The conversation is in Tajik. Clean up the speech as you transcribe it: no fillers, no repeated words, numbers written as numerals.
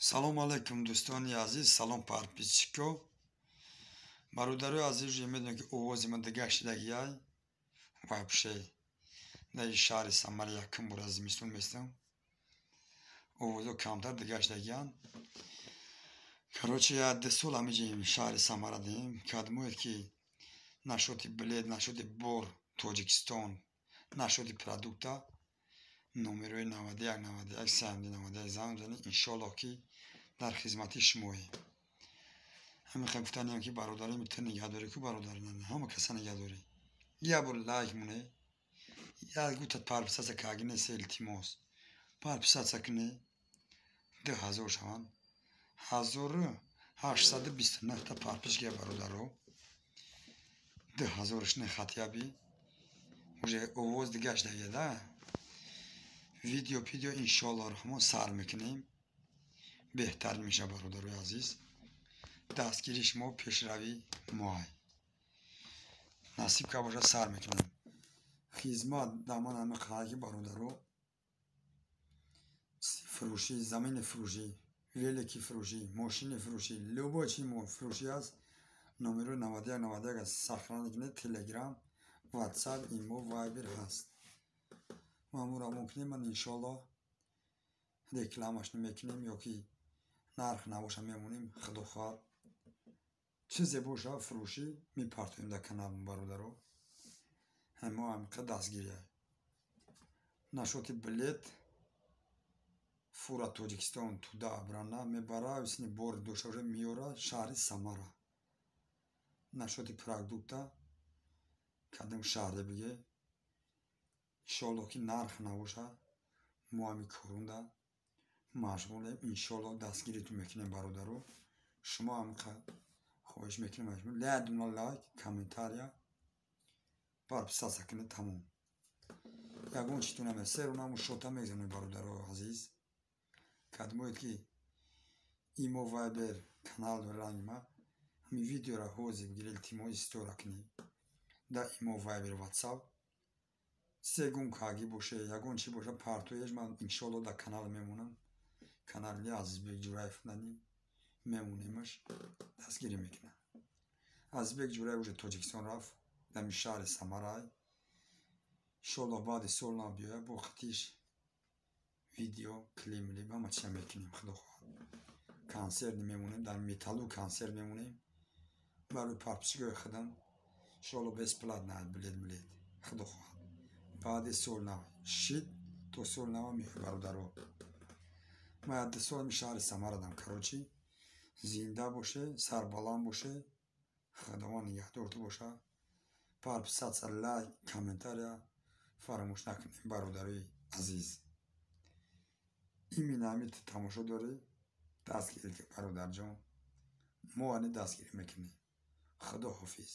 салом алайкум дӯстони азиз, салом подписчико. Бародарои азиз уже медонед ки овози ман дига шидагияй вообще дар шаҳри Самара якум бора зимистон местам. Овозо камтар дига шидагиян. Короче, як 2 сол ҳамиҷи шаҳри Самара дем. Кадмоед ки нашоти билет, нашоти бор Тоҷикистон, нашоти продукта номерои 91 91 399 занг занед. иншоаллоҳ ки дар хизмати шумоем. Мехоҳем гуфтанем ки бародари ту нигаҳдорӣ ку бародари ҳама каса нигаҳдорӣ. Як бор лайк муне. Як гута подписаться кагине се илтимос. Подписаться куне 2000 шаванд. 1829 та подписчика бародаро. 2000 не хатиаби. Уже овоз дига шдагида. Видео иншоаллоҳ раҳмон сар мекунем. беҳтар меша бародарои азиз. дастгири шумо пешравӣ моҳай. насиб ка боша сар мекунем. хизмат даман ҳама қаҳаки бародаро. фурӯшӣ, замини фурӯшӣ, велики фурӯшӣ, мошини фурӯшӣ, любой чи фурӯшӣ аст. номеро 91 91 аст. сахран кунед. телеграм, ватсап, имо, вайбер ҳаст. маъмура мумкин ман иншоаллоҳ рекламаш намекунем ё ки нарх набоша мемонем. худохоҳар чизе боша фурӯшӣ мепартоем дар канал бародаро. ҳама ҳамқа дастгирия. нашоти билет фура Тоҷикистон туда абрана мебара исни бор дошаша миёра шаҳри Самара. нашоти продукта кадом шаҳре биге иншоаллоҳ ки нарх набоша мо ҳами корунда машғулем. иншоаллоҳ дастгиритон мекунем бародаро. шумо ҳамқа хоҳиш мекунем лайдуна лайк, комментария, подписаться кунед. тамом. ягон читон ҳаме серунаму шота мезанем бародаро азиз. кадмоед ки имо вайбер канал ранги ма ҳами видеора ҳозир бигир илтимос истора кунед. дар имо вайбер ватсап сегун каги боше ягон чи боша партоеш ман иншоаллоҳ дар канал мемонам. канали Азизбек Ҷураев нани мемонемаш дастгирӣ мекунам. Азизбек Ҷураев уже Тоҷикистон рафт. дар шаҳри Самарай. иншоаллоҳ баъди сол нав биёяд бо хатиш видео, клип ҳама чиа мекунем. худохоҳад. консерт мемонем. дар металлу консерт мемонем. барои подписчикои худам иншоаллоҳ бесплатно билет. худохоҳад. баъди сол нав шид то сол нав меояд бародаро. ма як 2 сол шаҳри Самара дам. короче зинда боше, сарбаланд боше. худованд нигаҳдорту боша. подписаться, лайк, комментария фаромӯш накунем бародарои азиз. имин ҳамит тамошо дорӣ. дастгирӣ бародарҷон. мо ани дастгирӣ мекунем. худо ҳофиз.